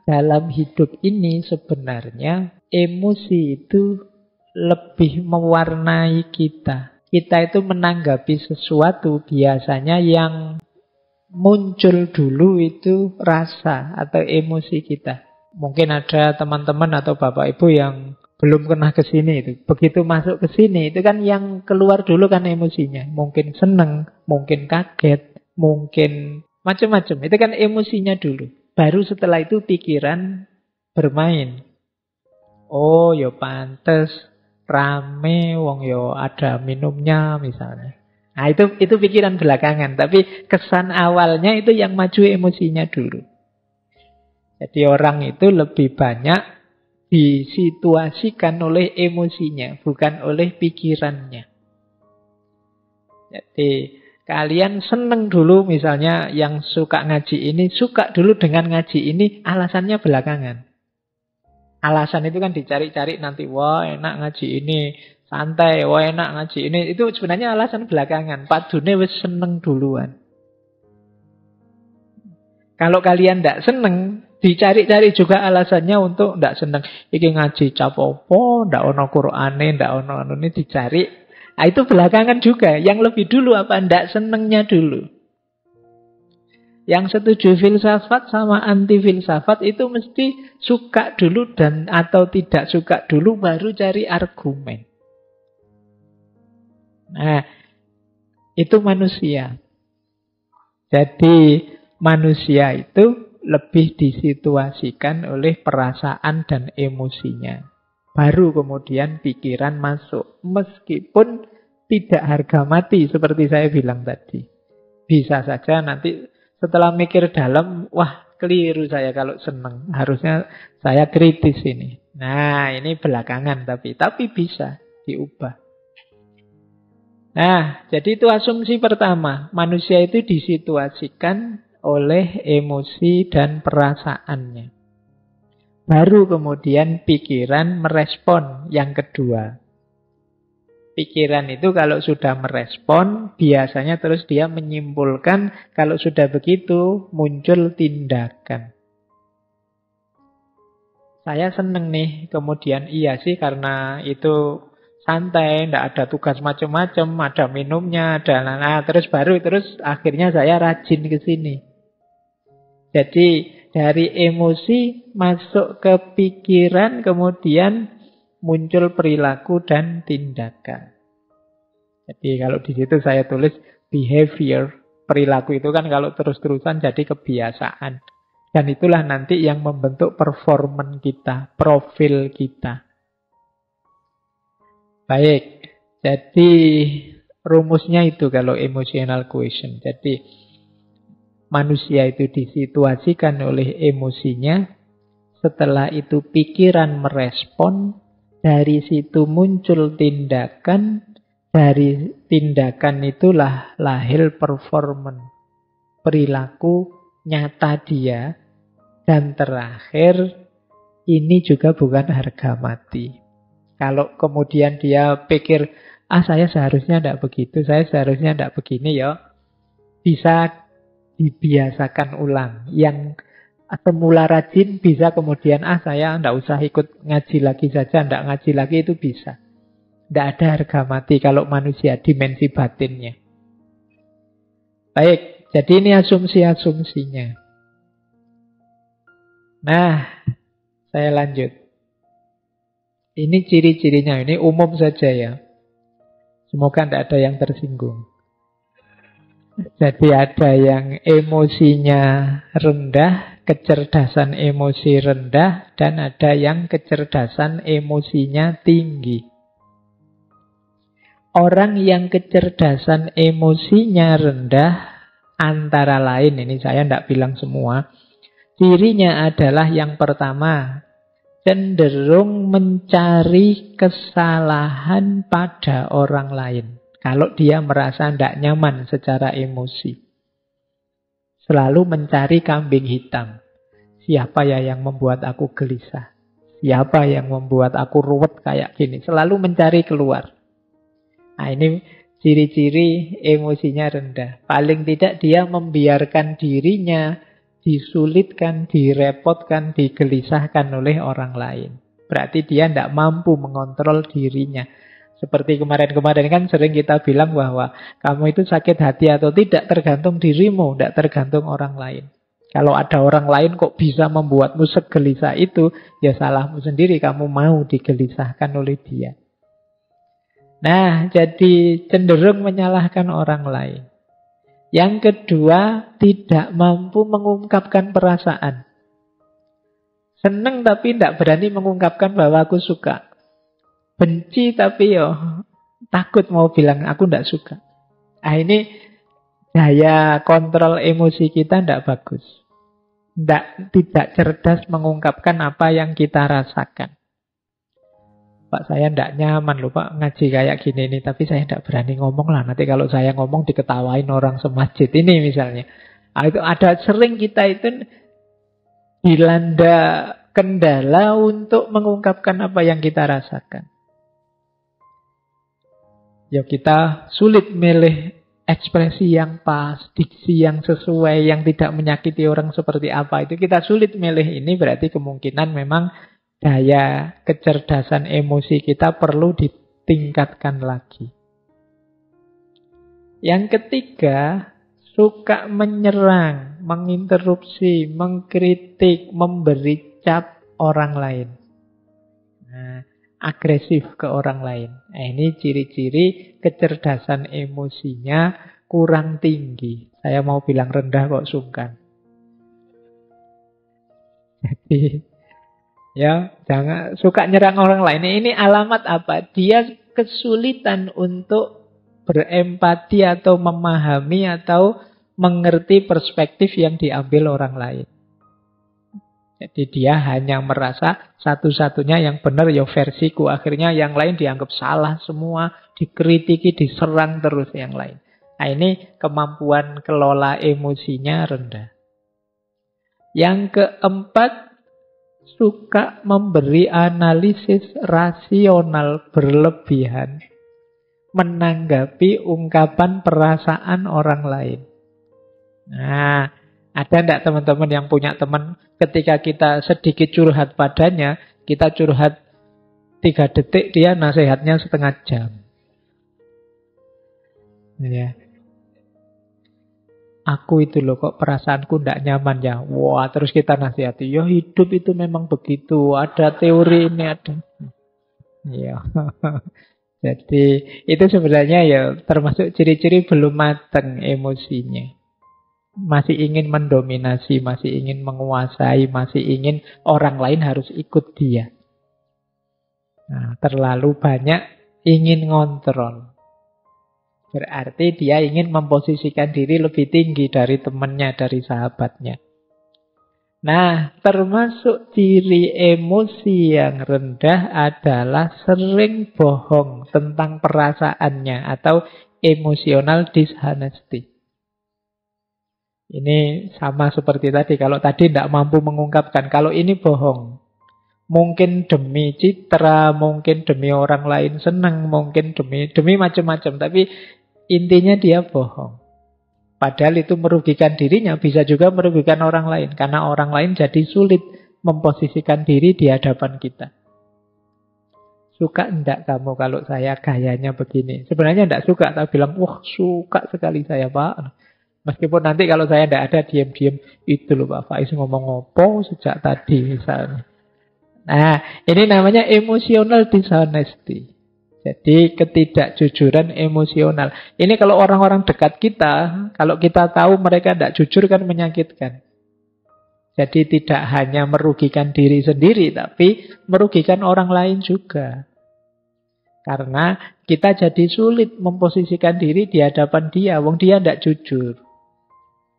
dalam hidup ini sebenarnya emosi itu lebih mewarnai kita. Kita itu menanggapi sesuatu biasanya yang muncul dulu itu rasa atau emosi kita. Mungkin ada teman-teman atau bapak ibu yang belum pernah ke sini itu. Begitu masuk ke sini itu kan yang keluar dulu kan emosinya. Mungkin seneng, mungkin kaget, mungkin macam-macam. Itu kan emosinya dulu. Baru setelah itu pikiran bermain. Oh, ya pantes rame, wong yo ada minumnya misalnya. Nah, itu pikiran belakangan, tapi kesan awalnya itu yang maju emosinya dulu. Jadi orang itu lebih banyak disituasikan oleh emosinya, bukan oleh pikirannya. Jadi kalian seneng dulu misalnya yang suka ngaji ini, suka dulu dengan ngaji ini, alasannya belakangan. Alasan itu kan dicari-cari nanti, wah enak ngaji ini, santai, wah enak ngaji ini. Itu sebenarnya alasan belakangan. Padune wis seneng duluan. Kalau kalian tidak seneng, dicari-cari juga alasannya untuk tidak seneng. Iki ngaji capopo, tidak ono Qur'ane, tidak ono ini dicari. Nah, itu belakangan juga. Yang lebih dulu apa? Tidak senengnya dulu. Yang setuju filsafat sama anti filsafat itu mesti suka dulu dan atau tidak suka dulu baru cari argumen. Nah, itu manusia. Jadi manusia itu lebih disituasikan oleh perasaan dan emosinya. Baru kemudian pikiran masuk. Meskipun tidak harga mati seperti saya bilang tadi. Bisa saja nanti setelah mikir dalam, wah keliru saya kalau seneng. Harusnya saya kritis ini. Nah, ini belakangan tapi bisa diubah. Nah, jadi itu asumsi pertama. Manusia itu disituasikan oleh emosi dan perasaannya. Baru kemudian pikiran merespon yang kedua. Pikiran itu kalau sudah merespon, biasanya terus dia menyimpulkan, kalau sudah begitu muncul tindakan. Saya seneng nih, kemudian iya sih karena itu santai, tidak ada tugas macam-macam, ada minumnya, ada terus akhirnya saya rajin ke sini. Jadi dari emosi masuk ke pikiran, kemudian muncul perilaku dan tindakan. Jadi kalau di situ saya tulis behavior, perilaku itu kan kalau terus-terusan jadi kebiasaan. Dan itulah nanti yang membentuk performan kita, profil kita. Baik, jadi rumusnya itu kalau emotional quotient. Jadi manusia itu disituasikan oleh emosinya, setelah itu pikiran merespon, dari situ muncul tindakan, dari tindakan itulah lahir performan, perilaku nyata dia, dan terakhir ini juga bukan harga mati. Kalau kemudian dia pikir, saya seharusnya tidak begitu, saya seharusnya tidak begini, ya bisa dibiasakan ulang. Yang semula rajin bisa kemudian, saya tidak usah ikut ngaji lagi saja, tidak ngaji lagi, itu bisa. Tidak ada harga mati kalau manusia, dimensi batinnya. Baik, jadi ini asumsi-asumsinya. Nah, saya lanjut. Ini ciri-cirinya, ini umum saja ya. Semoga tidak ada yang tersinggung. Jadi ada yang emosinya rendah, kecerdasan emosi rendah, dan ada yang kecerdasan emosinya tinggi. Orang yang kecerdasan emosinya rendah, antara lain, ini saya tidak bilang semua, cirinya adalah yang pertama, cenderung mencari kesalahan pada orang lain. Kalau dia merasa tidak nyaman secara emosi. Selalu mencari kambing hitam. Siapa ya yang membuat aku gelisah? Siapa yang membuat aku ruwet kayak gini? Selalu mencari keluar. Nah, ini ciri-ciri emosinya rendah. Paling tidak dia membiarkan dirinya disulitkan, direpotkan, digelisahkan oleh orang lain. Berarti dia tidak mampu mengontrol dirinya. Seperti kemarin-kemarin kan sering kita bilang bahwa kamu itu sakit hati atau tidak tergantung dirimu, tidak tergantung orang lain. Kalau ada orang lain kok bisa membuatmu segelisah itu, ya salahmu sendiri, kamu mau digelisahkan oleh dia. Nah, jadi cenderung menyalahkan orang lain. Yang kedua, tidak mampu mengungkapkan perasaan. Senang tapi tidak berani mengungkapkan bahwa aku suka. Benci tapi takut mau bilang aku tidak suka. Nah, ini daya kontrol emosi kita tidak bagus. Tidak cerdas mengungkapkan apa yang kita rasakan. Pak, saya tidak nyaman loh Pak ngaji kayak gini nih, tapi saya tidak berani ngomong lah. Nanti kalau saya ngomong diketawain orang semasjid ini misalnya. Nah, itu ada sering kita itu dilanda kendala untuk mengungkapkan apa yang kita rasakan. Ya kita sulit milih ekspresi yang pas, diksi yang sesuai, yang tidak menyakiti orang seperti apa. Itu kita sulit milih ini, berarti kemungkinan memang daya kecerdasan emosi kita perlu ditingkatkan lagi. Yang ketiga, suka menyerang, menginterupsi, mengkritik, memberi cap orang lain. Nah, agresif ke orang lain. Nah, ini ciri-ciri kecerdasan emosinya kurang tinggi. Saya mau bilang rendah kok sungkan. Jadi, ya, jangan suka nyerang orang lain. Ini alamat apa? Dia kesulitan untuk berempati atau memahami atau mengerti perspektif yang diambil orang lain. Jadi dia hanya merasa satu-satunya yang benar ya versiku. Akhirnya yang lain dianggap salah semua, dikritiki, diserang terus yang lain. Nah, ini kemampuan kelola emosinya rendah. Yang keempat, suka memberi analisis rasional berlebihan menanggapi ungkapan perasaan orang lain. Nah, ada enggak teman-teman yang punya teman ketika kita sedikit curhat padanya, kita curhat 3 detik, dia nasihatnya setengah jam. Ya. Aku itu loh kok perasaanku enggak nyaman ya. Wah, terus kita nasihati, ya hidup itu memang begitu, ada teori ini, ada. Ya. Jadi itu sebenarnya ya termasuk ciri-ciri belum matang emosinya. Masih ingin mendominasi, masih ingin menguasai, masih ingin orang lain harus ikut dia. Nah, terlalu banyak ingin ngontrol. Berarti dia ingin memposisikan diri lebih tinggi dari temannya, dari sahabatnya. Nah, termasuk ciri emosi yang rendah adalah sering bohong tentang perasaannya atau emotional dishonesty. Ini sama seperti tadi. Kalau tadi tidak mampu mengungkapkan, kalau ini bohong. Mungkin demi citra, mungkin demi orang lain senang, mungkin demi macam-macam. Tapi intinya dia bohong. Padahal itu merugikan dirinya, bisa juga merugikan orang lain. Karena orang lain jadi sulit memposisikan diri di hadapan kita. Suka enggak kamu kalau saya gayanya begini? Sebenarnya enggak suka, tapi bilang, wah suka sekali saya Pak. Meskipun nanti kalau saya tidak ada diam-diam, itu loh Pak Faiz ngomong apa sejak tadi misalnya. Nah, ini namanya emotional dishonesty. Jadi ketidakjujuran emosional. Ini kalau orang-orang dekat kita, kalau kita tahu mereka tidak jujur kan menyakitkan. Jadi tidak hanya merugikan diri sendiri, tapi merugikan orang lain juga. Karena kita jadi sulit memposisikan diri di hadapan dia, wong dia tidak jujur.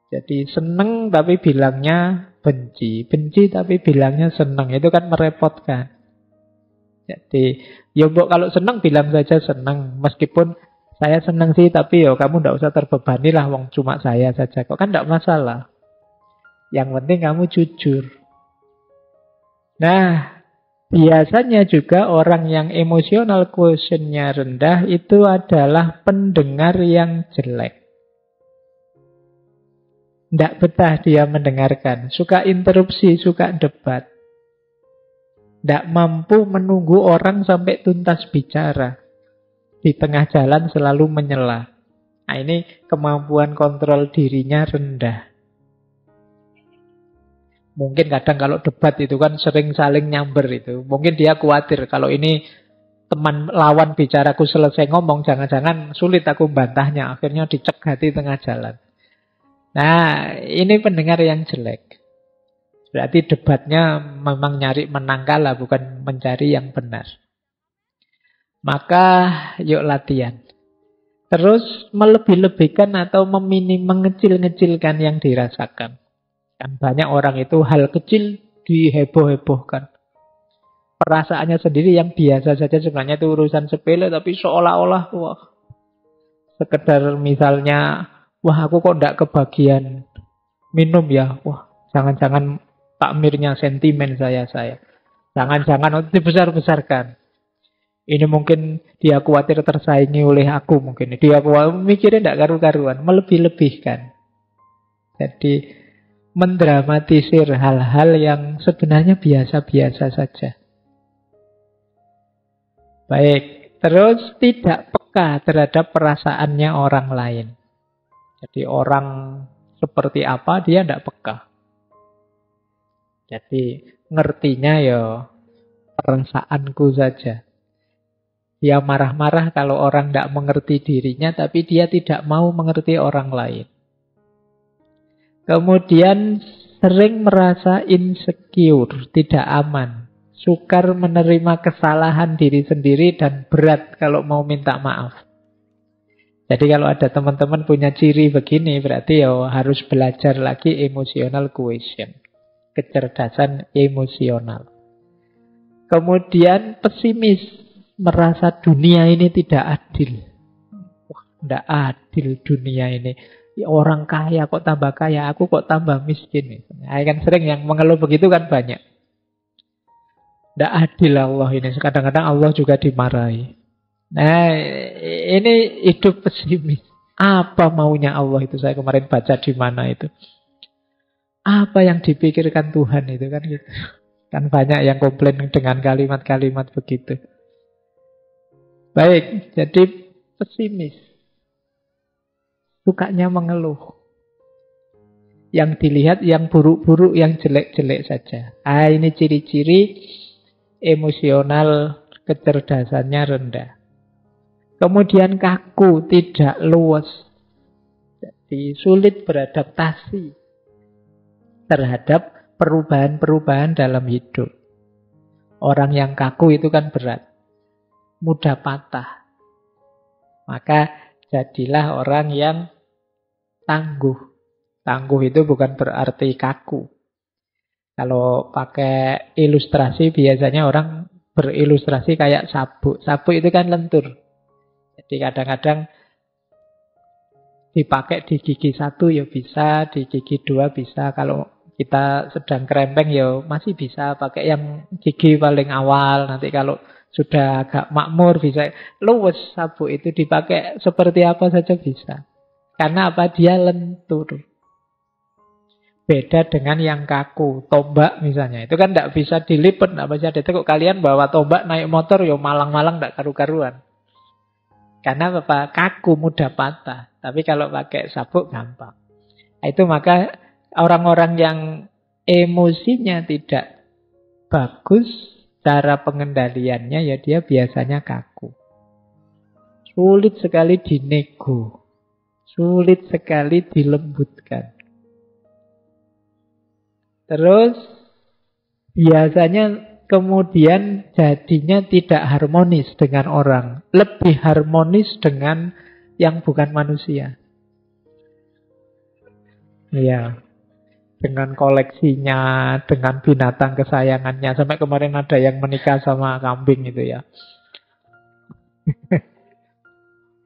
Jadi seneng tapi bilangnya benci. Benci tapi bilangnya seneng. Itu kan merepotkan. Jadi, ya mbok kalau seneng bilang saja seneng. Meskipun saya seneng sih, tapi ya kamu tidak usah terbebani lah. Wong cuma saya saja. Kok kan tidak masalah. Yang penting kamu jujur. Nah, biasanya juga orang yang emotional quotient-nya rendah itu adalah pendengar yang jelek. Tidak betah dia mendengarkan. Suka interupsi, suka debat. Tidak mampu menunggu orang sampai tuntas bicara. Di tengah jalan selalu menyela. Nah, ini kemampuan kontrol dirinya rendah. Mungkin kadang kalau debat itu kan sering saling nyamber itu. Mungkin dia khawatir kalau ini teman lawan bicaraku selesai ngomong, jangan-jangan sulit aku bantahnya. Akhirnya dicegat di tengah jalan. Nah, ini pendengar yang jelek. Berarti debatnya memang nyari menang kalah, bukan mencari yang benar. Maka yuk latihan. Terus melebih-lebihkan atau mengecil-ngecilkan yang dirasakan. Kan banyak orang itu hal kecil diheboh-hebohkan. Perasaannya sendiri yang biasa saja sebenarnya itu urusan sepele, tapi seolah-olah wah, sekedar misalnya, wah aku kok tidak kebagian minum ya. Wah, jangan-jangan takmirnya sentimen saya. Jangan-jangan dibesar-besarkan. Ini mungkin dia khawatir tersaingi oleh aku mungkin. Dia khawatir mikirnya tidak karu-karuan, melebih-lebihkan. Jadi mendramatisir hal-hal yang sebenarnya biasa-biasa saja. Baik, terus tidak peka terhadap perasaannya orang lain. Jadi orang seperti apa dia tidak peka. Jadi ngertinya ya perasaanku saja. Dia marah-marah kalau orang tidak mengerti dirinya, tapi dia tidak mau mengerti orang lain. Kemudian sering merasa insecure, tidak aman. Sukar menerima kesalahan diri sendiri dan berat kalau mau minta maaf. Jadi kalau ada teman-teman punya ciri begini, berarti ya harus belajar lagi emotional quotient. Kecerdasan emosional. Kemudian pesimis, merasa dunia ini tidak adil. Wah, tidak adil dunia ini. Orang kaya kok tambah kaya, aku kok tambah miskin. Kan sering yang mengeluh begitu kan banyak. Tidak adil Allah ini. Kadang-kadang Allah juga dimarahi. Nah, ini hidup pesimis. Apa maunya Allah itu? Saya kemarin baca di mana itu. Apa yang dipikirkan Tuhan itu kan gitu. Kan banyak yang komplain dengan kalimat-kalimat begitu. Baik, jadi pesimis. Sukanya mengeluh. Yang dilihat yang buruk-buruk, yang jelek-jelek saja. Ini ciri-ciri emosional kecerdasannya rendah. Kemudian kaku, tidak luas. Jadi sulit beradaptasi terhadap perubahan-perubahan dalam hidup. Orang yang kaku itu kan berat. Mudah patah. Maka jadilah orang yang tangguh. Tangguh itu bukan berarti kaku. Kalau pakai ilustrasi biasanya orang berilustrasi kayak sabuk. Sabuk itu kan lentur. Jadi kadang-kadang dipakai di gigi satu ya bisa, di gigi dua bisa. Kalau kita sedang kerempeng ya masih bisa pakai yang gigi paling awal. Nanti kalau sudah agak makmur bisa. Luwes sabuk itu dipakai seperti apa saja bisa. Karena apa? Dia lentur. Beda dengan yang kaku. Tombak misalnya. Itu kan tidak bisa dilipat, tidak bisa ditekuk. Kalian bawa tombak naik motor ya malang-malang tidak karu-karuan. Karena apa? Kaku, mudah patah. Tapi kalau pakai sabuk gampang. Itu maka orang-orang yang emosinya tidak bagus, cara pengendaliannya ya dia biasanya kaku. Sulit sekali dinego. Sulit sekali dilembutkan. Terus biasanya kemudian jadinya tidak harmonis dengan orang. Lebih harmonis dengan yang bukan manusia. Iya. Dengan koleksinya, dengan binatang kesayangannya. Sampai kemarin ada yang menikah sama kambing itu ya.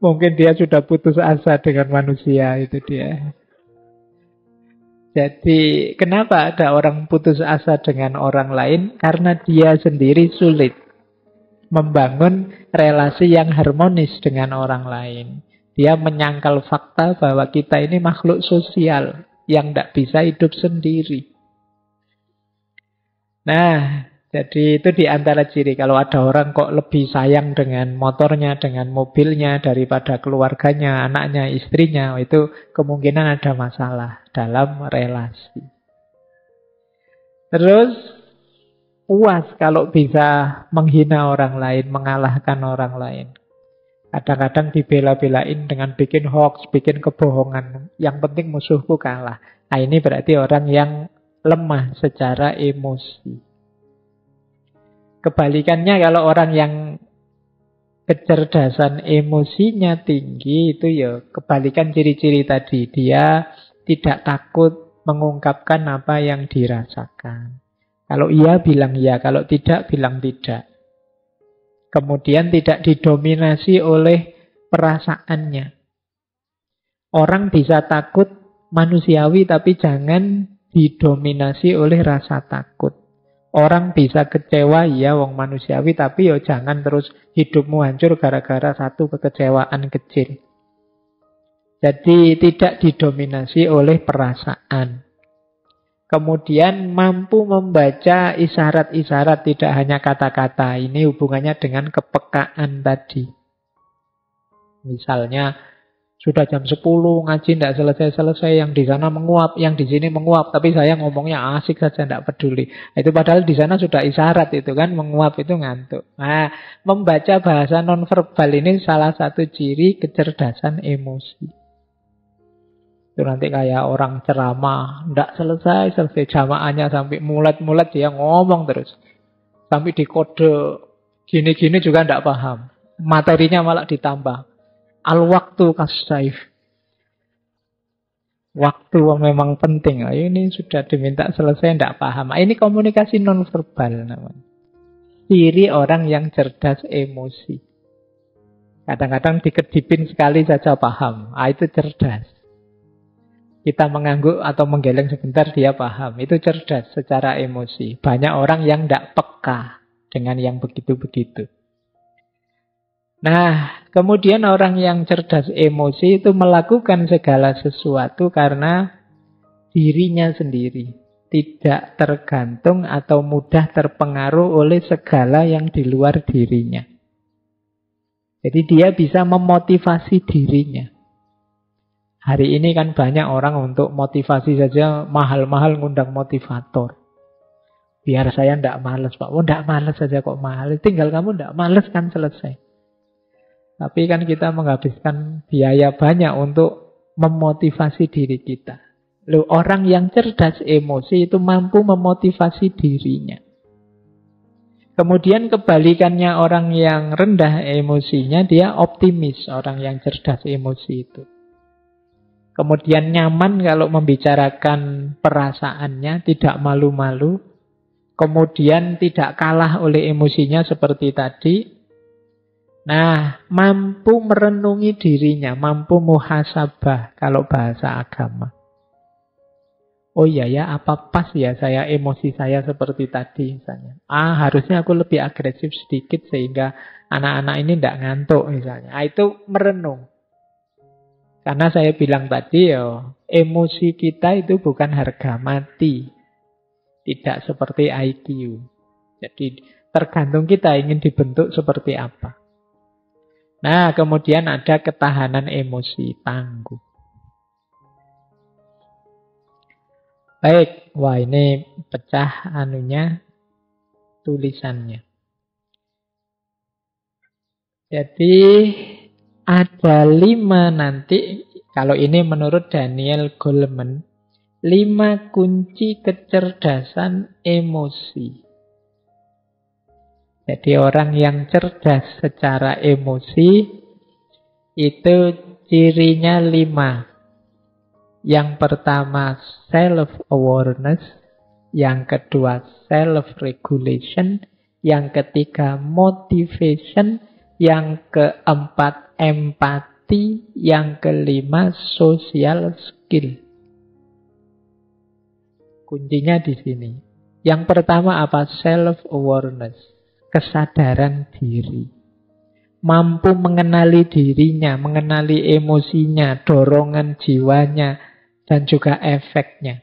Mungkin dia sudah putus asa dengan manusia, itu dia. Jadi kenapa ada orang putus asa dengan orang lain? Karena dia sendiri sulit membangun relasi yang harmonis dengan orang lain. Dia menyangkal fakta bahwa kita ini makhluk sosial. yang tidak bisa hidup sendiri. Nah, jadi itu di antara ciri. Kalau ada orang kok lebih sayang dengan motornya, dengan mobilnya daripada keluarganya, anaknya, istrinya, itu kemungkinan ada masalah dalam relasi. Terus puas kalau bisa menghina orang lain, mengalahkan orang lain. Kadang-kadang dibela-belain dengan bikin hoax, bikin kebohongan. Yang penting musuhku kalah. Nah, ini berarti orang yang lemah secara emosi. Kebalikannya kalau orang yang kecerdasan emosinya tinggi, itu ya kebalikan ciri-ciri tadi. Dia tidak takut mengungkapkan apa yang dirasakan. Kalau iya bilang iya, kalau tidak bilang tidak. Kemudian tidak didominasi oleh perasaannya. Orang bisa takut manusiawi, tapi jangan didominasi oleh rasa takut. Orang bisa kecewa, ya wong manusiawi, tapi ya jangan terus hidupmu hancur gara-gara satu kekecewaan kecil. Jadi tidak didominasi oleh perasaan. Kemudian mampu membaca isyarat-isyarat, tidak hanya kata-kata. Ini hubungannya dengan kepekaan tadi. Misalnya, sudah jam 10 ngaji tidak selesai-selesai, yang di sana menguap, yang di sini menguap, tapi saya ngomongnya asik saja, tidak peduli. Itu padahal di sana sudah isyarat itu kan, menguap itu ngantuk. Nah, membaca bahasa nonverbal ini salah satu ciri kecerdasan emosi. Itu nanti kayak orang ceramah, tidak selesai jamaahnya sampai mulet-mulet dia ngomong terus. Sampai di kode gini-gini juga tidak paham. Materinya malah ditambah. Al-waktu kas-saif. Waktu memang penting. Ini sudah diminta selesai, tidak paham. Ini komunikasi nonverbal namanya. Ciri orang yang cerdas emosi. Kadang-kadang dikedipin sekali saja paham. Itu cerdas. Kita mengangguk atau menggeleng sebentar, dia paham. Itu cerdas secara emosi. Banyak orang yang tidak peka dengan yang begitu-begitu. Nah, kemudian orang yang cerdas emosi itu melakukan segala sesuatu karena dirinya sendiri. Tidak tergantung atau mudah terpengaruh oleh segala yang di luar dirinya. Jadi dia bisa memotivasi dirinya. Hari ini kan banyak orang untuk motivasi saja mahal-mahal ngundang motivator. Biar saya tidak malas, Pak. Oh, tidak malas saja kok mahal. Tinggal kamu tidak malas kan selesai. Tapi kan kita menghabiskan biaya banyak untuk memotivasi diri kita. Loh, orang yang cerdas emosi itu mampu memotivasi dirinya. Kemudian kebalikannya orang yang rendah emosinya, dia optimis, orang yang cerdas emosi itu. Kemudian nyaman kalau membicarakan perasaannya, tidak malu-malu. Kemudian tidak kalah oleh emosinya seperti tadi. Nah, mampu merenungi dirinya, mampu muhasabah kalau bahasa agama. Oh iya ya, apa pas ya saya emosi saya seperti tadi misalnya. Harusnya aku lebih agresif sedikit sehingga anak-anak ini tidak ngantuk misalnya. Itu merenung. Karena saya bilang tadi ya, emosi kita itu bukan harga mati. Tidak seperti IQ. Jadi tergantung kita ingin dibentuk seperti apa. Nah, kemudian ada ketahanan emosi, tangguh. Baik, wah ini pecah tulisannya. Jadi ada 5 nanti, kalau ini menurut Daniel Goleman, 5 kunci kecerdasan emosi. Jadi orang yang cerdas secara emosi itu cirinya 5. Yang pertama self-awareness, yang kedua self-regulation, yang ketiga motivation, yang keempat empati, yang kelima social skill. Kuncinya di sini. Yang pertama apa? Self-awareness. Kesadaran diri. Mampu mengenali dirinya, mengenali emosinya, dorongan jiwanya, dan juga efeknya.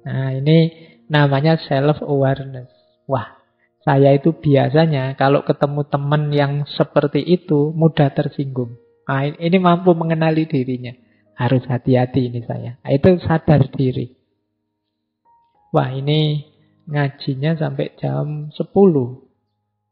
Nah, ini namanya self-awareness. Wah, saya itu biasanya kalau ketemu teman yang seperti itu mudah tersinggung. Nah, ini mampu mengenali dirinya. Harus hati-hati ini saya. Nah, itu sadar diri. Wah, ini ngajinya sampai jam 10.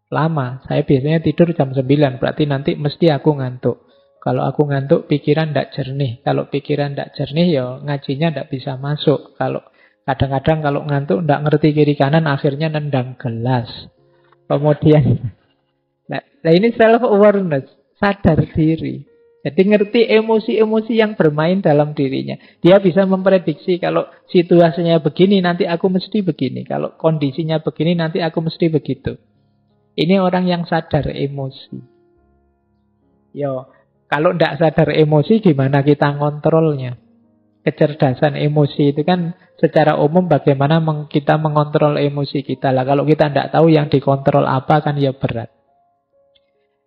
Lama. Saya biasanya tidur jam 9. Berarti nanti mesti aku ngantuk. Kalau aku ngantuk, pikiran tidak jernih. Kalau pikiran tidak jernih, ya ngajinya tidak bisa masuk. Kalau kadang-kadang kalau ngantuk tidak ngerti kiri kanan, akhirnya nendang gelas. Kemudian, nah ini self-awareness, sadar diri. Jadi ngerti emosi-emosi yang bermain dalam dirinya. Dia bisa memprediksi kalau situasinya begini, nanti aku mesti begini. Kalau kondisinya begini, nanti aku mesti begitu. Ini orang yang sadar emosi. Yo, kalau tidak sadar emosi, gimana kita ngontrolnya? Kecerdasan emosi itu kan secara umum bagaimana kita mengontrol emosi kita lah. Kalau kita tidak tahu yang dikontrol apa kan ya berat.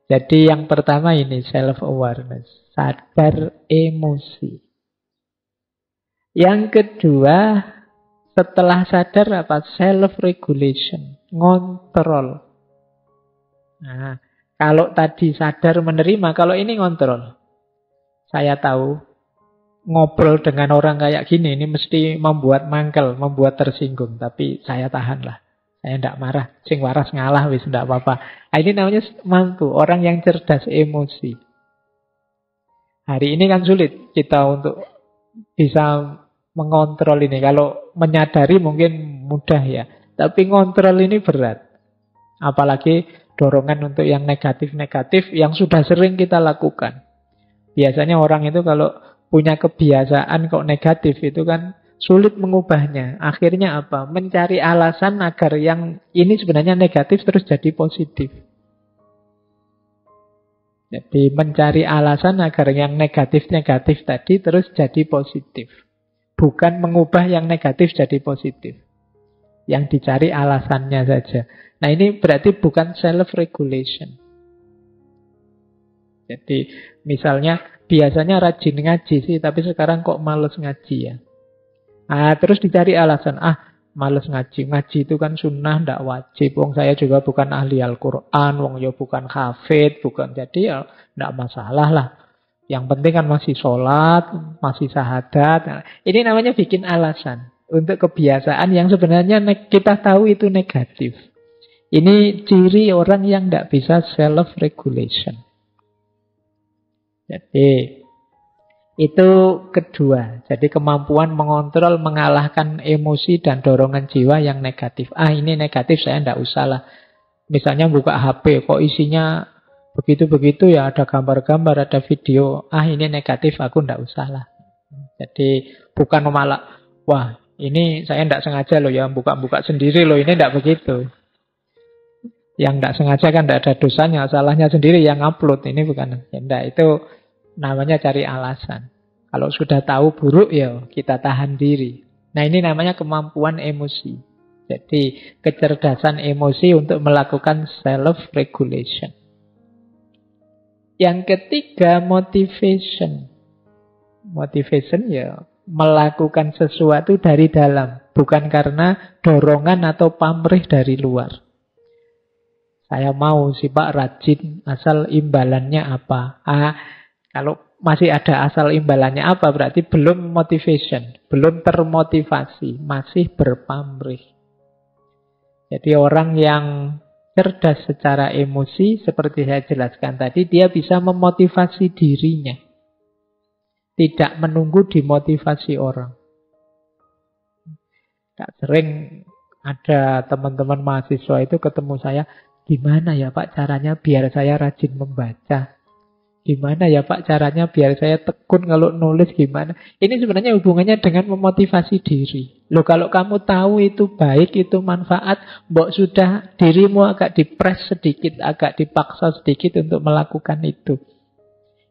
Jadi yang pertama ini self-awareness. Sadar emosi. Yang kedua, setelah sadar apa? Self-regulation. Ngontrol. Nah, kalau tadi sadar menerima, kalau ini ngontrol. Saya tahu ngobrol dengan orang kayak gini ini mesti membuat mangkel, membuat tersinggung. Tapi saya tahanlah. Saya tidak marah. Sing waras ngalah wis tidak apa-apa. Nah, ini namanya mampu. Orang yang cerdas emosi. Hari ini kan sulit kita untuk bisa mengontrol ini. Kalau menyadari mungkin mudah ya. Tapi ngontrol ini berat. Apalagi dorongan untuk yang negatif-negatif yang sudah sering kita lakukan. Biasanya orang itu kalau punya kebiasaan kok negatif itu kan sulit mengubahnya. Akhirnya apa? Mencari alasan agar yang ini sebenarnya negatif terus jadi positif. Jadi mencari alasan agar yang negatif-negatif tadi terus jadi positif. Bukan mengubah yang negatif jadi positif. Yang dicari alasannya saja. Nah ini berarti bukan self-regulation. Jadi misalnya biasanya rajin ngaji sih, tapi sekarang kok males ngaji ya. Nah, terus dicari alasan, males ngaji. Ngaji itu kan sunnah, tidak wajib. Wong saya juga bukan ahli Al-Quran, wong ya bukan hafid, bukan. Jadi ya tidak masalah lah. Yang penting kan masih sholat, masih syahadat. Nah, ini namanya bikin alasan untuk kebiasaan yang sebenarnya kita tahu itu negatif. Ini ciri orang yang tidak bisa self-regulation. Jadi itu kedua. Jadi kemampuan mengontrol, mengalahkan emosi dan dorongan jiwa yang negatif. Ini negatif, saya tidak usah lah. Misalnya buka HP, kok isinya begitu-begitu ya, ada gambar-gambar, ada video. Ini negatif, aku tidak usah lah. Jadi bukan malah, wah ini saya tidak sengaja loh ya, buka-buka sendiri loh, ini tidak begitu. Yang tidak sengaja kan tidak ada dosanya, salahnya sendiri yang upload. Ini bukan, ya tidak, itu namanya cari alasan. Kalau sudah tahu buruk ya kita tahan diri. Nah ini namanya kemampuan emosi. Jadi kecerdasan emosi untuk melakukan self-regulation. Yang ketiga motivation. Motivation ya melakukan sesuatu dari dalam. Bukan karena dorongan atau pamrih dari luar. Saya mau sih Pak rajin, asal imbalannya apa? Kalau masih ada asal imbalannya apa, berarti belum motivation, belum termotivasi, masih berpamrih. Jadi orang yang cerdas secara emosi, seperti saya jelaskan tadi, dia bisa memotivasi dirinya. Tidak menunggu dimotivasi orang. Tak sering ada teman-teman mahasiswa itu ketemu saya, gimana ya Pak caranya biar saya rajin membaca? Gimana ya Pak caranya biar saya tekun kalau nulis gimana? Ini sebenarnya hubungannya dengan memotivasi diri. Loh kalau kamu tahu itu baik, itu manfaat, mbok sudah dirimu agak dipres sedikit, agak dipaksa sedikit untuk melakukan itu.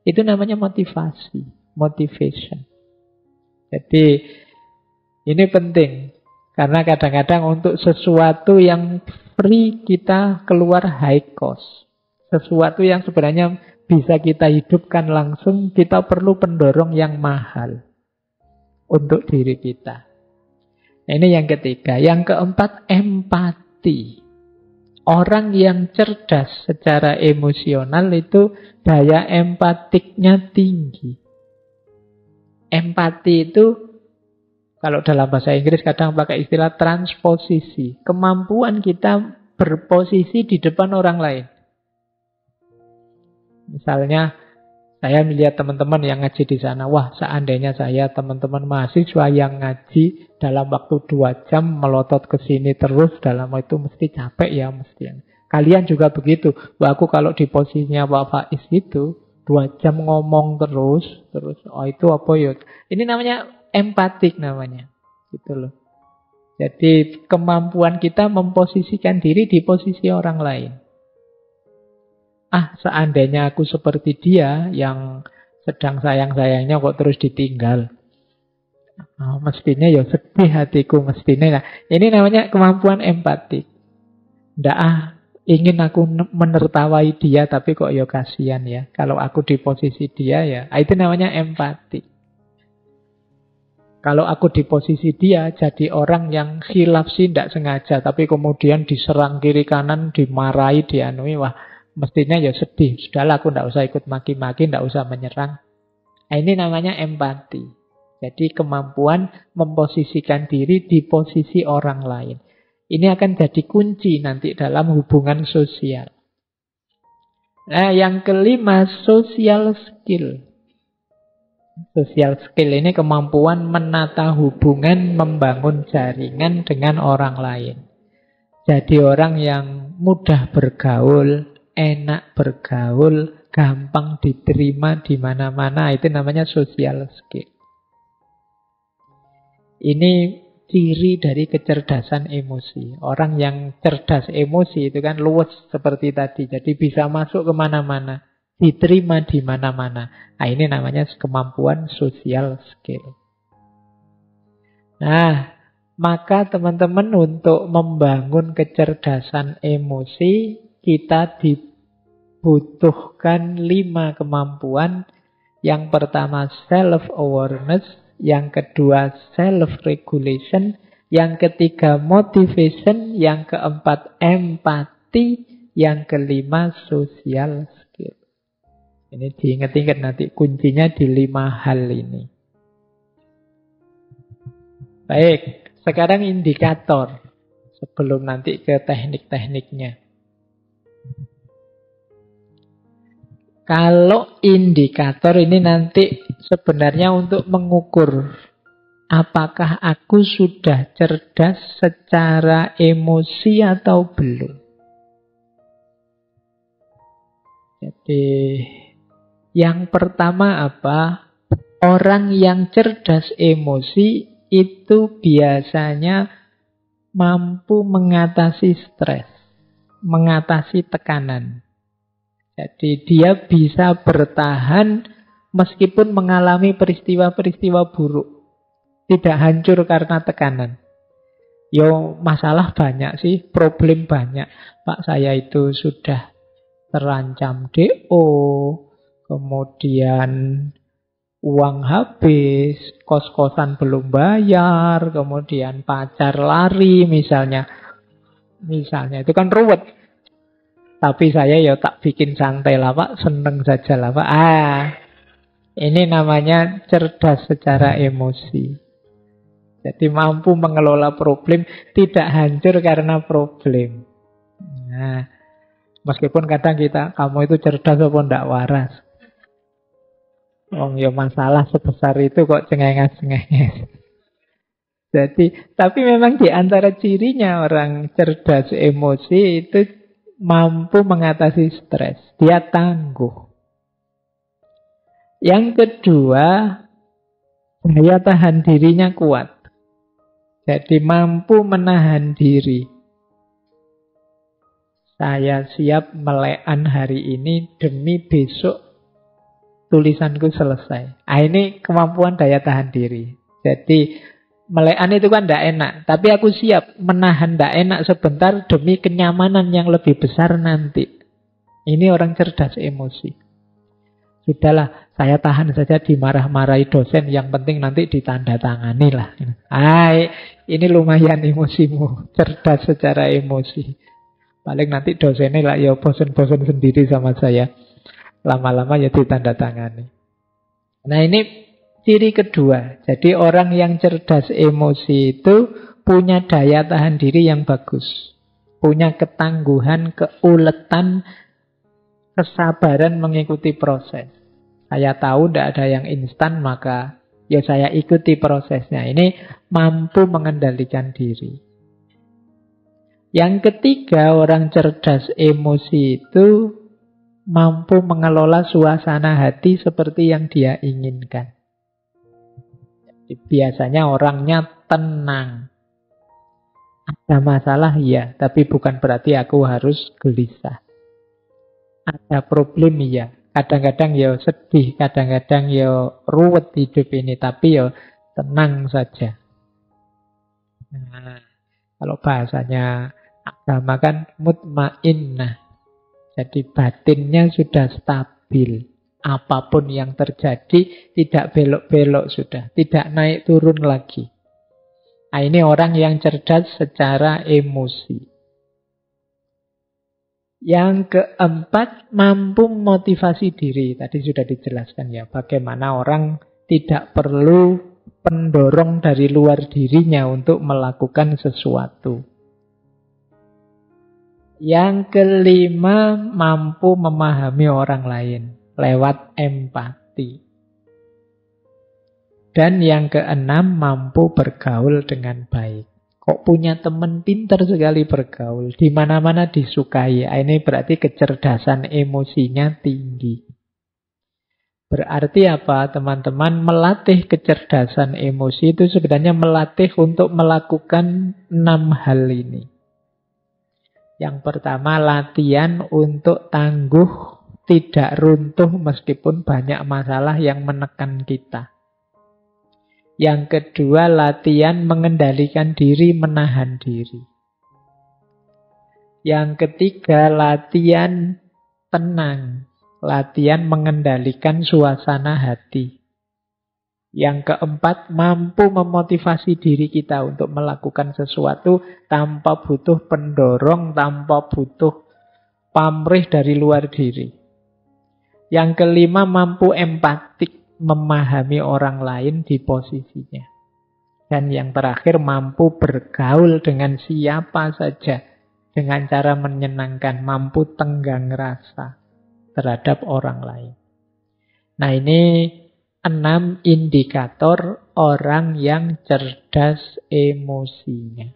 Itu namanya motivasi, motivation. Jadi ini penting. Karena kadang-kadang untuk sesuatu yang free kita keluar high cost. Sesuatu yang sebenarnya bisa kita hidupkan langsung, kita perlu pendorong yang mahal. untuk diri kita. Ini yang ketiga. Yang keempat, empati. Orang yang cerdas secara emosional itu daya empatiknya tinggi. Empati itu, kalau dalam bahasa Inggris kadang pakai istilah transposisi. Kemampuan kita berposisi di depan orang lain. Misalnya, saya melihat teman-teman yang ngaji di sana. Wah, seandainya saya teman-teman mahasiswa yang ngaji dalam waktu 2 jam melotot ke sini terus, dalam itu mesti capek ya, mesti. Kalian juga begitu. Wah, aku kalau di posisinya Pak Faiz itu 2 jam ngomong terus, oh itu apa ya? Ini namanya empatik namanya. Gitu loh. Jadi kemampuan kita memposisikan diri di posisi orang lain. Seandainya aku seperti dia yang sedang sayang-sayangnya kok terus ditinggal. Mestinya ya sedih hatiku mestinya. Nah, ini namanya kemampuan empati. Ingin aku menertawai dia tapi kok ya kasihan ya. Kalau aku di posisi dia ya, itu namanya empati. Kalau aku di posisi dia jadi orang yang khilaf sih tidak sengaja, tapi kemudian diserang kiri kanan, dimarahi, dianui, wah mestinya ya sedih. Sudahlah, aku tidak usah ikut maki-maki, tidak usah menyerang. Nah, ini namanya empati. Jadi kemampuan memposisikan diri di posisi orang lain. Ini akan jadi kunci nanti dalam hubungan sosial. Nah, yang kelima, social skill. Social skill ini kemampuan menata hubungan, membangun jaringan dengan orang lain. Jadi orang yang mudah bergaul, enak bergaul, gampang diterima di mana-mana, itu namanya social skill. Ini ciri dari kecerdasan emosi. Orang yang cerdas emosi itu kan luwes seperti tadi, jadi bisa masuk kemana-mana, diterima di mana-mana. Nah, ini namanya kemampuan social skill. Nah, maka teman-teman untuk membangun kecerdasan emosi, kita dibutuhkan 5 kemampuan. Yang pertama self-awareness, yang kedua self-regulation, yang ketiga motivation, yang keempat empati, yang kelima social skill. Ini diingat-ingat nanti kuncinya di 5 hal ini. Baik, sekarang indikator sebelum nanti ke teknik-tekniknya. Kalau indikator ini nanti sebenarnya untuk mengukur apakah aku sudah cerdas secara emosi atau belum. Jadi yang pertama apa? Orang yang cerdas emosi itu biasanya mampu mengatasi stres, mengatasi tekanan. Jadi dia bisa bertahan meskipun mengalami peristiwa-peristiwa buruk. Tidak hancur karena tekanan. Masalah banyak sih, problem banyak. Pak, saya itu sudah terancam DO, kemudian uang habis, kos-kosan belum bayar, kemudian pacar lari misalnya. Itu kan ruwet. Tapi saya tak bikin santai lah Pak, seneng saja lah Pak. Ini namanya cerdas secara emosi. Jadi mampu mengelola problem, tidak hancur karena problem. Nah, meskipun kadang kamu itu cerdas apa ndak waras. Masalah sebesar itu kok cengenges-cengenges. Jadi, tapi memang di antara cirinya orang cerdas emosi itu mampu mengatasi stres. Dia tangguh. Yang kedua, daya tahan dirinya kuat. Jadi mampu menahan diri. Saya siap melekan hari ini demi besok tulisanku selesai. Ini kemampuan daya tahan diri. Jadi melekan itu kan tidak enak. Tapi aku siap menahan tidak enak sebentar demi kenyamanan yang lebih besar nanti. Ini orang cerdas emosi. Sudahlah, saya tahan saja dimarah-marahi dosen, yang penting nanti ditandatangani lah. Hai, ini lumayan emosimu, cerdas secara emosi. Paling nanti dosennya lah ya bosen-bosen sendiri sama saya. Lama-lama ya ditandatangani. Nah ini ciri kedua. Jadi orang yang cerdas emosi itu punya daya tahan diri yang bagus. Punya ketangguhan, keuletan, kesabaran mengikuti proses. Saya tahu tidak ada yang instan, maka ya saya ikuti prosesnya. Ini mampu mengendalikan diri. Yang ketiga, orang cerdas emosi itu mampu mengelola suasana hati seperti yang dia inginkan. Jadi, biasanya orangnya tenang. Ada masalah, ya, tapi bukan berarti aku harus gelisah. Ada problem, ya. Kadang-kadang ya sedih, kadang-kadang ya ruwet hidup ini, tapi ya tenang saja. Nah, kalau bahasanya agama kan mutmainnah. Jadi batinnya sudah stabil. Apapun yang terjadi tidak belok-belok sudah, tidak naik turun lagi. Nah, ini orang yang cerdas secara emosi. Yang keempat, mampu memotivasi diri. Tadi sudah dijelaskan ya, bagaimana orang tidak perlu pendorong dari luar dirinya untuk melakukan sesuatu. Yang kelima, mampu memahami orang lain lewat empati. Dan yang keenam, mampu bergaul dengan baik. Kok punya teman pintar sekali bergaul, di mana-mana disukai. Ini berarti kecerdasan emosinya tinggi. Berarti apa, teman-teman? Melatih kecerdasan emosi itu sebenarnya melatih untuk melakukan 6 hal ini. Yang pertama, latihan untuk tangguh, tidak runtuh meskipun banyak masalah yang menekan kita. Yang kedua, latihan mengendalikan diri, menahan diri. Yang ketiga, latihan tenang, latihan mengendalikan suasana hati. Yang keempat, mampu memotivasi diri kita untuk melakukan sesuatu tanpa butuh pendorong, tanpa butuh pamrih dari luar diri. Yang kelima, mampu empatik, memahami orang lain di posisinya. Dan yang terakhir, mampu bergaul dengan siapa saja dengan cara menyenangkan, mampu tenggang rasa terhadap orang lain. Nah, ini 6 indikator orang yang cerdas emosinya.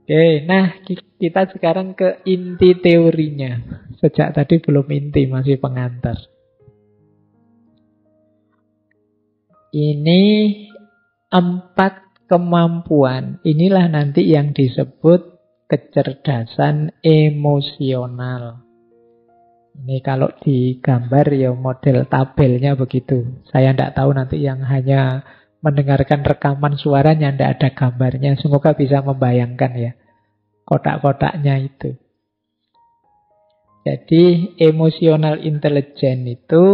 Oke, nah kita sekarang ke inti teorinya. Sejak tadi belum inti, masih pengantar. Ini 4 kemampuan. Inilah nanti yang disebut kecerdasan emosional. Ini kalau digambar ya model tabelnya begitu. Saya tidak tahu nanti yang hanya mendengarkan rekaman suaranya tidak ada gambarnya. Semoga bisa membayangkan ya kotak-kotaknya itu. Jadi emotional intelligence itu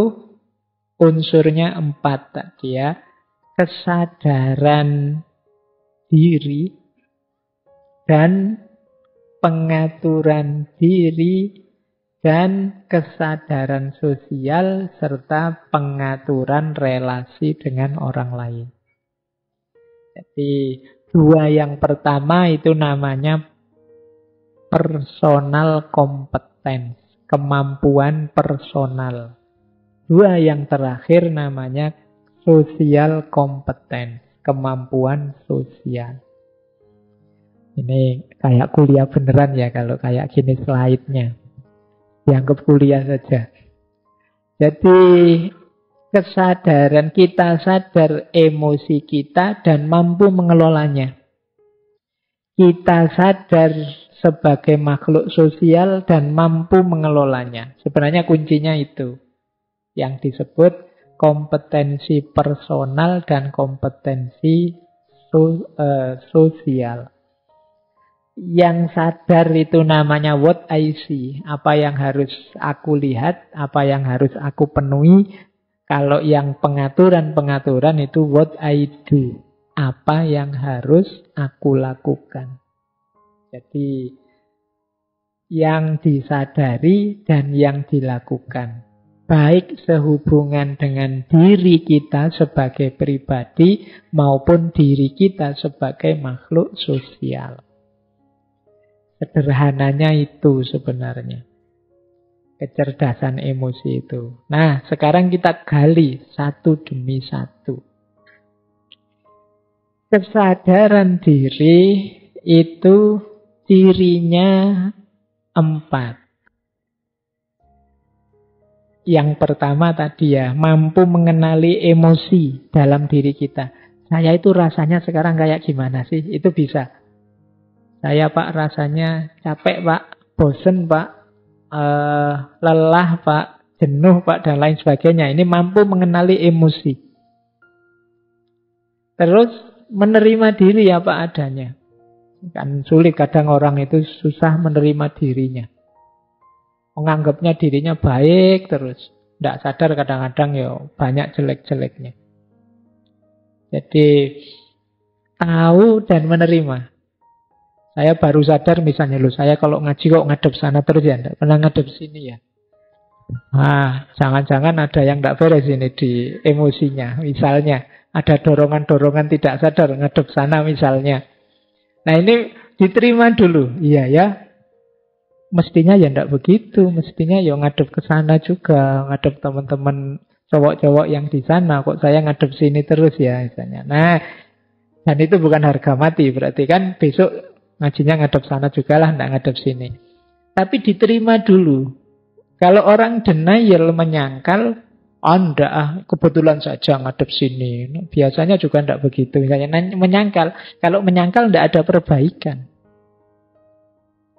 unsurnya 4 tadi ya. Kesadaran diri dan pengaturan diri dan kesadaran sosial serta pengaturan relasi dengan orang lain. Jadi 2 yang pertama itu namanya personal competence, kemampuan personal. 2 yang terakhir namanya social competence, kemampuan sosial. Ini kayak kuliah beneran ya kalau kayak gini slide-nya. Dianggap kuliah saja. Jadi kesadaran kita sadar emosi kita dan mampu mengelolanya. Kita sadar sebagai makhluk sosial dan mampu mengelolanya. Sebenarnya kuncinya itu. Yang disebut kompetensi personal dan kompetensi sosial. Yang sadar itu namanya what I see. Apa yang harus aku lihat, apa yang harus aku penuhi. Kalau yang pengaturan-pengaturan itu what I do. Apa yang harus aku lakukan. Jadi yang disadari dan yang dilakukan. Baik sehubungan dengan diri kita sebagai pribadi maupun diri kita sebagai makhluk sosial. Sederhananya itu sebenarnya. Kecerdasan emosi itu. Nah, sekarang kita gali satu demi satu. Kesadaran diri itu cirinya 4. Yang pertama tadi ya, mampu mengenali emosi dalam diri kita. Saya itu rasanya sekarang kayak gimana sih? Itu bisa. Saya Pak rasanya capek Pak, bosen Pak, lelah Pak, jenuh Pak, dan lain sebagainya. Ini mampu mengenali emosi. Terus menerima diri apa adanya. Kan sulit kadang orang itu susah menerima dirinya. Menganggapnya dirinya baik terus. Tidak sadar kadang-kadang ya banyak jelek-jeleknya. Jadi tahu dan menerima. Saya baru sadar misalnya loh, saya kalau ngaji kok ngadep sana terus ya, tidak pernah ngadep sini ya. Nah, jangan-jangan ada yang tidak beres ini di emosinya. Misalnya, ada dorongan-dorongan tidak sadar ngadep sana misalnya. Nah ini diterima dulu. Iya ya, mestinya ya tidak begitu. Mestinya ya ngadep ke sana juga, ngadep teman-teman cowok-cowok yang di sana. Kok saya ngadep sini terus ya misalnya. Nah, dan itu bukan harga mati. Berarti kan besok ngajinya ngadep sana juga lah, tidak ngadep sini. Tapi diterima dulu. Kalau orang denial, menyangkal, enggak, kebetulan saja ngadep sini. Biasanya juga tidak begitu. Misalnya menyangkal. Kalau menyangkal tidak ada perbaikan.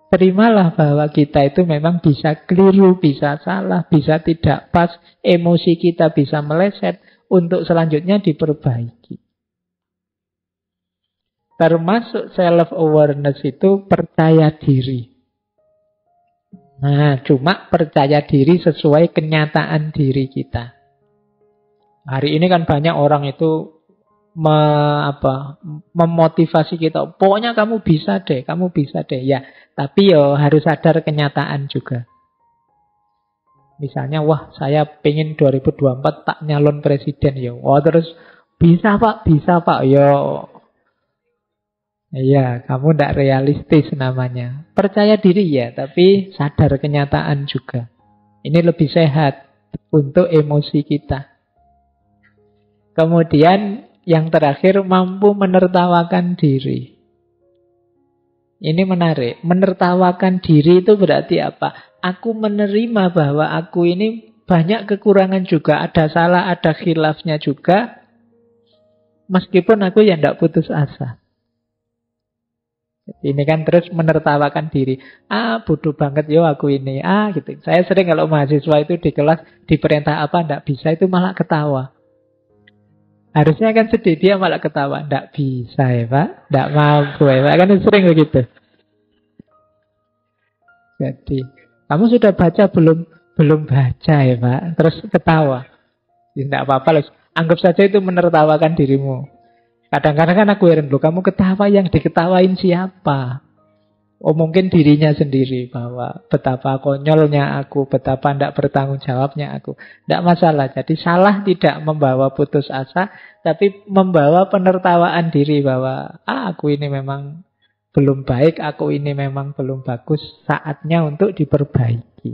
Terimalah bahwa kita itu memang bisa keliru, bisa salah, bisa tidak pas. Emosi kita bisa meleset. Untuk selanjutnya diperbaiki. Termasuk self-awareness itu percaya diri. Nah, cuma percaya diri sesuai kenyataan diri kita. Hari ini kan banyak orang itu memotivasi kita. Pokoknya kamu bisa deh, kamu bisa deh. Ya, tapi ya harus sadar kenyataan juga. Misalnya, wah saya pengen 2024 tak nyalon presiden ya. Wah terus bisa Pak. Ya. Iya, kamu tidak realistis namanya. Percaya diri ya, tapi sadar kenyataan juga. Ini lebih sehat untuk emosi kita. Kemudian yang terakhir, mampu menertawakan diri. Ini menarik. Menertawakan diri itu berarti apa? Aku menerima bahwa aku ini banyak kekurangan juga. Ada salah, ada khilafnya juga. Meskipun aku ya tidak putus asa. Ini kan terus menertawakan diri. Bodoh banget yo aku ini. Gitu. Saya sering kalau mahasiswa itu di kelas diperintah apa ndak bisa itu malah ketawa. Harusnya kan sedih, dia malah ketawa. Ndak bisa ya Pak, ndak mampu ya Pak. Kan sering begitu. Jadi kamu sudah baca belum? Belum baca ya Pak. Terus ketawa. Ya, ndak apa-apa loh. Anggap saja itu menertawakan dirimu. Kadang-kadang kan aku heran, loh kamu ketawa, yang diketawain siapa? Oh mungkin dirinya sendiri, bahwa betapa konyolnya aku, betapa tidak bertanggung jawabnya aku. Tidak masalah, jadi salah tidak membawa putus asa, tapi membawa penertawaan diri bahwa aku ini memang belum baik, aku ini memang belum bagus, saatnya untuk diperbaiki.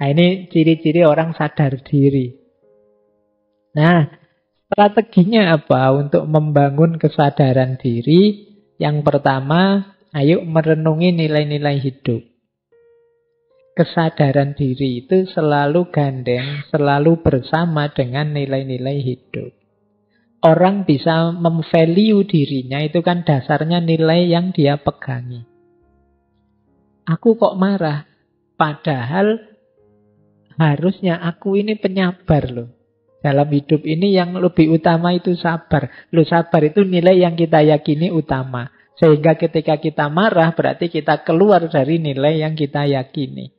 Nah ini ciri-ciri orang sadar diri. Nah, strateginya apa untuk membangun kesadaran diri? Yang pertama, ayo merenungi nilai-nilai hidup. Kesadaran diri itu selalu gandeng, selalu bersama dengan nilai-nilai hidup. Orang bisa memvalue dirinya itu kan dasarnya nilai yang dia pegangi. Aku kok marah? Padahal harusnya aku ini penyabar loh. Dalam hidup ini yang lebih utama itu sabar. Loh sabar itu nilai yang kita yakini utama. Sehingga ketika kita marah, berarti kita keluar dari nilai yang kita yakini.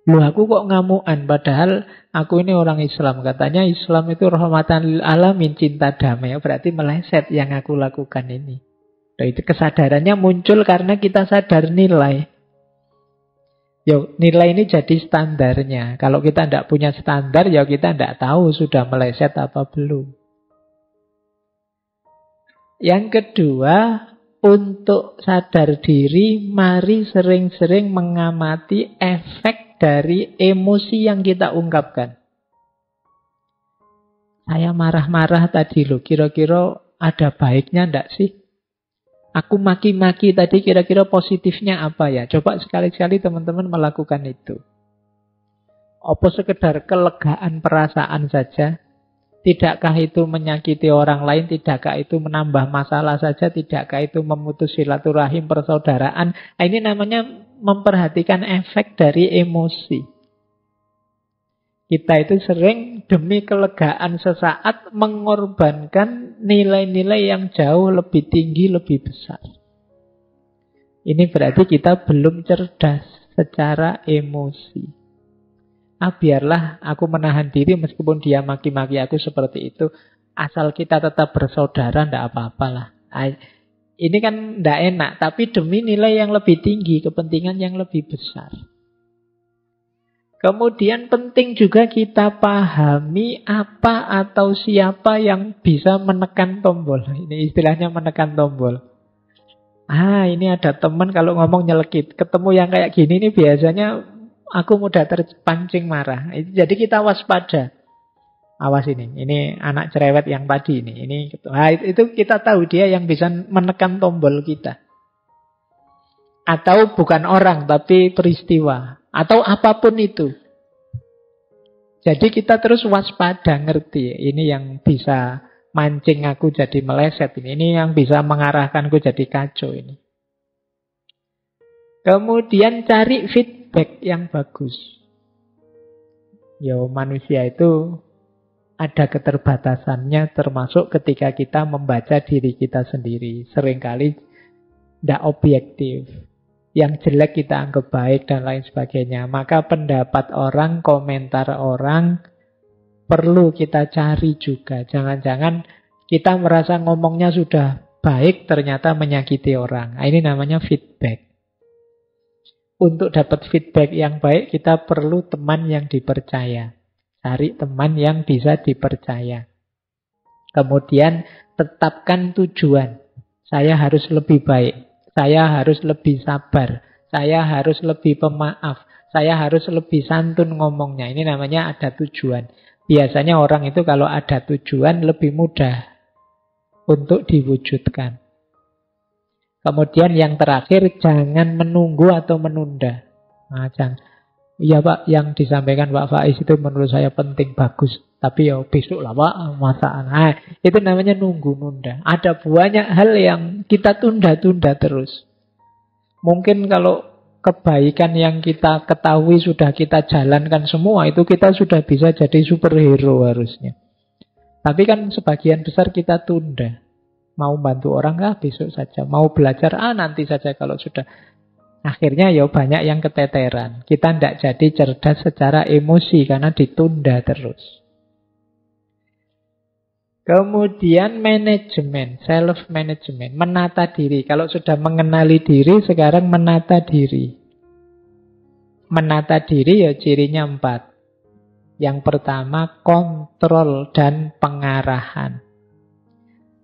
Loh, aku kok ngamuan, padahal aku ini orang Islam. Katanya Islam itu rahmatan lil alamin, cinta damai. Berarti meleset yang aku lakukan ini. Nah, itu kesadarannya muncul karena kita sadar nilai. Yo, nilai ini jadi standarnya. Kalau kita tidak punya standar, ya kita tidak tahu sudah meleset apa belum. Yang kedua, untuk sadar diri, mari sering-sering mengamati efek dari emosi yang kita ungkapkan. Saya marah-marah tadi loh, kira-kira ada baiknya enggak sih? Aku maki-maki tadi kira-kira positifnya apa ya? Coba sekali-sekali teman-teman melakukan itu. Apa sekedar kelegaan perasaan saja? Tidakkah itu menyakiti orang lain? Tidakkah itu menambah masalah saja? Tidakkah itu memutus silaturahim persaudaraan? Nah, ini namanya memperhatikan efek dari emosi. Kita itu sering demi kelegaan sesaat mengorbankan nilai-nilai yang jauh lebih tinggi, lebih besar. Ini berarti kita belum cerdas secara emosi. Biarlah aku menahan diri meskipun dia maki-maki aku seperti itu. Asal kita tetap bersaudara, tidak apa-apalah. Ini kan tidak enak, tapi demi nilai yang lebih tinggi, kepentingan yang lebih besar. Kemudian penting juga kita pahami apa atau siapa yang bisa menekan tombol. Ini istilahnya menekan tombol. Ini ada teman kalau ngomong nyelekit. Ketemu yang kayak gini ini biasanya aku mudah terpancing marah. Jadi kita waspada. Awas ini anak cerewet yang tadi ini. Itu kita tahu dia yang bisa menekan tombol kita. Atau bukan orang tapi peristiwa. Atau apapun itu. Jadi kita terus waspada, ngerti. Ini yang bisa mancing aku jadi meleset ini. Ini yang bisa mengarahkanku jadi kacau ini. Kemudian cari feedback yang bagus. Manusia itu ada keterbatasannya, termasuk ketika kita membaca diri kita sendiri. Seringkali tidak objektif. Yang jelek kita anggap baik dan lain sebagainya. Maka pendapat orang, komentar orang perlu kita cari juga. Jangan-jangan kita merasa ngomongnya sudah baik, ternyata menyakiti orang. Ini namanya feedback. Untuk dapat feedback yang baik, kita perlu teman yang dipercaya. Cari teman yang bisa dipercaya. Kemudian tetapkan tujuan. Saya harus lebih baik. Saya harus lebih sabar. Saya harus lebih pemaaf. Saya harus lebih santun ngomongnya. Ini namanya ada tujuan. Biasanya orang itu kalau ada tujuan lebih mudah untuk diwujudkan. Kemudian yang terakhir, jangan menunggu atau menunda. Iya Pak, yang disampaikan Pak Faiz itu menurut saya penting, bagus. Tapi besok lah Pak, masalah. Itu namanya nunggu-nunda. Ada banyak hal yang kita tunda-tunda terus. Mungkin kalau kebaikan yang kita ketahui sudah kita jalankan semua, itu kita sudah bisa jadi superhero harusnya. Tapi kan sebagian besar kita tunda. Mau bantu orang besok saja. Mau belajar nanti saja kalau sudah. Akhirnya banyak yang keteteran. Kita tidak jadi cerdas secara emosi karena ditunda terus. Kemudian manajemen, self-management, menata diri. Kalau sudah mengenali diri, sekarang menata diri. Menata diri cirinya 4. Yang pertama, kontrol dan pengarahan.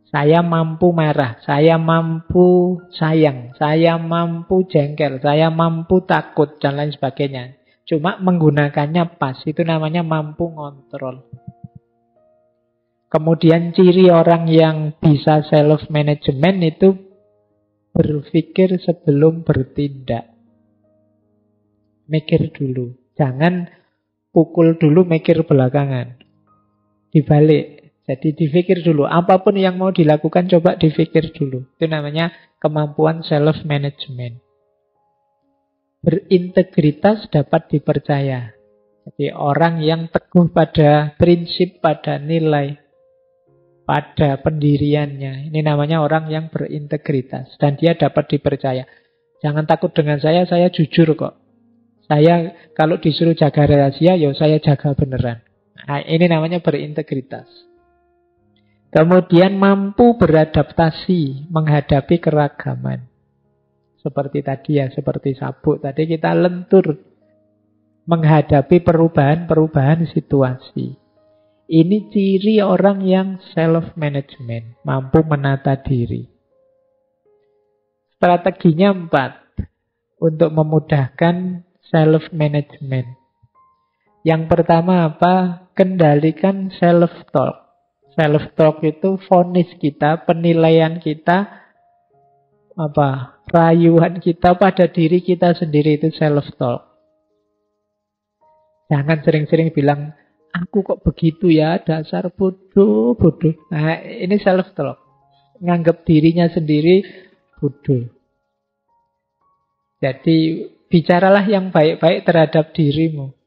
Saya mampu marah, saya mampu sayang, saya mampu jengkel, saya mampu takut, dan lain sebagainya. Cuma menggunakannya pas, itu namanya mampu ngontrol. Kemudian ciri orang yang bisa self-management itu berpikir sebelum bertindak. Mikir dulu. Jangan pukul dulu, mikir belakangan. Dibalik. Jadi dipikir dulu. Apapun yang mau dilakukan, coba dipikir dulu. Itu namanya kemampuan self-management. Berintegritas dapat dipercaya. Jadi orang yang teguh pada prinsip, pada nilai. pada pendiriannya. Ini namanya orang yang berintegritas. Dan dia dapat dipercaya. Jangan takut dengan saya jujur kok. Saya kalau disuruh jaga rahasia, ya saya jaga beneran. Nah, ini namanya berintegritas. Kemudian mampu beradaptasi menghadapi keragaman. Seperti tadi ya, seperti sabuk. Tadi kita lentur menghadapi perubahan-perubahan situasi. Ini ciri orang yang self-management, mampu menata diri. Strateginya 4 untuk memudahkan self-management. Yang pertama apa? Kendalikan self-talk. Self-talk itu vonis kita, penilaian kita, rayuan kita pada diri kita sendiri, itu self-talk. Jangan sering-sering bilang, aku kok begitu ya, dasar bodoh. Nah, ini self-talk. Nganggap dirinya sendiri bodoh. Jadi, bicaralah yang baik-baik terhadap dirimu.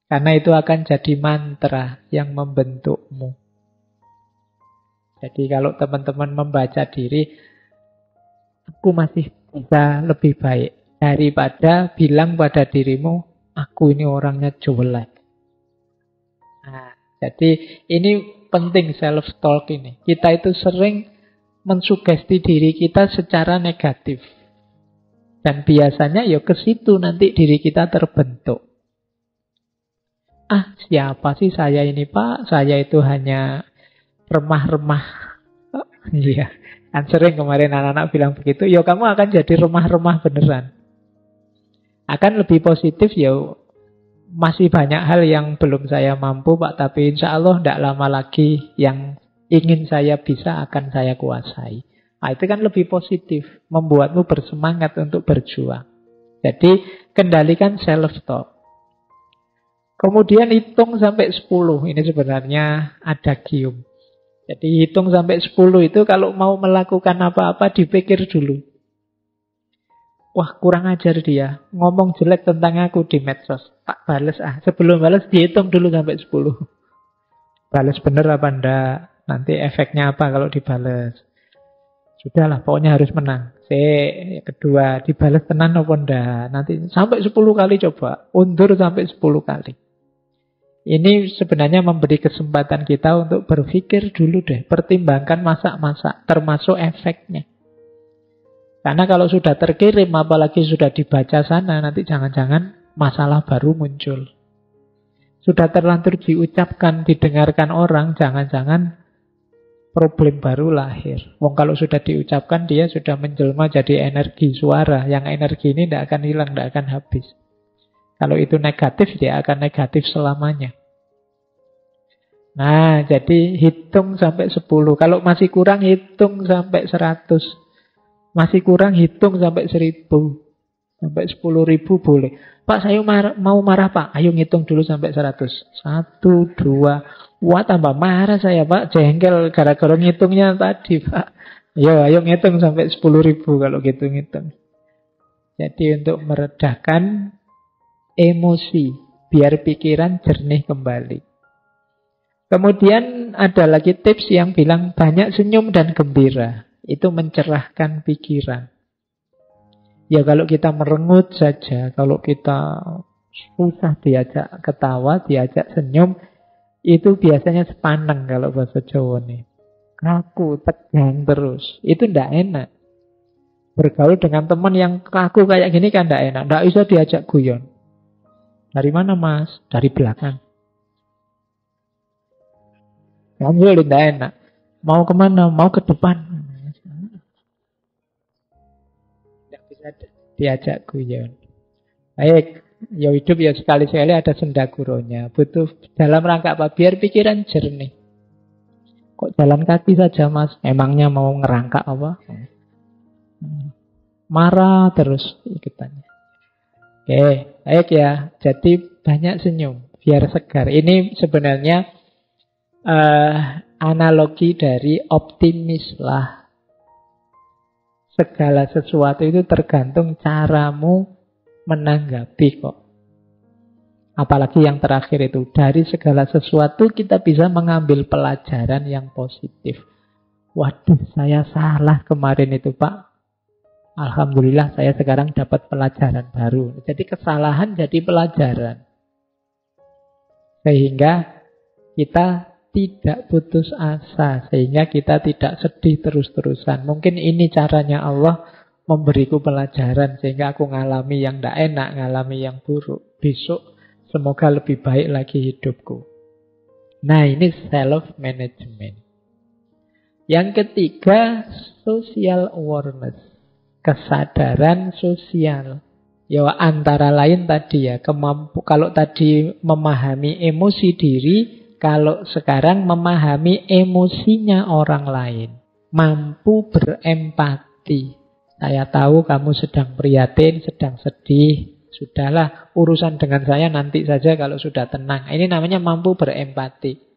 Karena itu akan jadi mantra yang membentukmu. Jadi, kalau teman-teman membaca diri, aku masih bisa lebih baik. Daripada bilang pada dirimu, aku ini orangnya jelek. Nah, jadi ini penting self-talk ini. Kita itu sering mensugesti diri kita secara negatif. Dan biasanya ya ke situ nanti diri kita terbentuk. Siapa sih saya ini, Pak? Saya itu hanya remah-remah. Iya, kan sering kemarin anak-anak bilang begitu. Ya kamu akan jadi remah-remah beneran. Akan lebih positif ya. Masih banyak hal yang belum saya mampu, Pak, tapi insya Allah tidak lama lagi yang ingin saya bisa akan saya kuasai. Nah, itu kan lebih positif, membuatmu bersemangat untuk berjuang. Jadi, kendalikan self-talk. Kemudian hitung sampai 10. Ini sebenarnya adagium. Jadi, hitung sampai 10 itu kalau mau melakukan apa-apa dipikir dulu. Wah, kurang ajar dia. Ngomong jelek tentang aku di medsos. Tak bales Sebelum bales dihitung dulu sampai 10. Bales bener apa enggak? Nanti efeknya apa kalau dibales? Sudahlah, pokoknya harus menang. Kedua, dibales tenan apa enggak? Nanti sampai 10 kali coba. Undur sampai 10 kali. Ini sebenarnya memberi kesempatan kita untuk berpikir dulu deh. Pertimbangkan masak-masak, termasuk efeknya. Karena kalau sudah terkirim, apalagi sudah dibaca sana, nanti jangan-jangan masalah baru muncul. Sudah terlanjur diucapkan, didengarkan orang, jangan-jangan problem baru lahir. Wong kalau sudah diucapkan, dia sudah menjelma jadi energi suara. Yang energi ini tidak akan hilang, tidak akan habis. Kalau itu negatif, dia akan negatif selamanya. Nah, jadi hitung sampai 10. Kalau masih kurang, hitung sampai 100. Masih kurang, hitung sampai 1000. Sampai 10.000 boleh. Pak, saya mau marah, Pak. Ayo ngitung dulu sampai 100. 1, 2. Wah, tambah marah saya, Pak. Jengkel gara-gara ngitungnya tadi, Pak. Ayo ngitung sampai 10.000 kalau gitu ngitung. Jadi untuk meredakan emosi, biar pikiran jernih kembali. Kemudian ada lagi tips yang bilang banyak senyum dan gembira. Itu mencerahkan pikiran. Ya kalau kita merengut saja, kalau kita susah diajak ketawa, diajak senyum, itu biasanya sepaneng kalau bahasa Jawa nih. Kaku, tegang terus. Itu tidak enak. Bergaul dengan teman yang kaku kayak gini kan tidak enak. Tidak bisa diajak guyon. Dari mana, Mas? Dari belakang. Ngambil tidak enak. Mau kemana? Mau ke depan. Diajak guyon. Baik, ya hidup ya sekali-sekali ada sendaguronya. Butuh dalam rangka apa? Biar pikiran jernih. Kok jalan kaki saja, Mas? Emangnya mau ngerangkak apa? Marah terus ikutannya. Oke, baik ya. Jadi banyak senyum biar segar. Ini sebenarnya analogi dari optimis lah. Segala sesuatu itu tergantung caramu menanggapi kok. Apalagi yang terakhir itu, dari segala sesuatu kita bisa mengambil pelajaran yang positif. Waduh, saya salah kemarin itu, Pak. Alhamdulillah saya sekarang dapat pelajaran baru. Jadi kesalahan jadi pelajaran. Sehingga kita tidak putus asa, sehingga kita tidak sedih terus-terusan. Mungkin ini caranya Allah memberiku pelajaran, sehingga aku ngalami yang tidak enak, ngalami yang buruk. Besok semoga lebih baik lagi hidupku. Nah, ini self-management. Yang ketiga, social awareness. Kesadaran sosial. Ya, antara lain tadi ya, kalau tadi memahami emosi diri, kalau sekarang memahami emosinya orang lain. Mampu berempati. Saya tahu kamu sedang prihatin, sedang sedih. Sudahlah, urusan dengan saya nanti saja kalau sudah tenang. Ini namanya mampu berempati.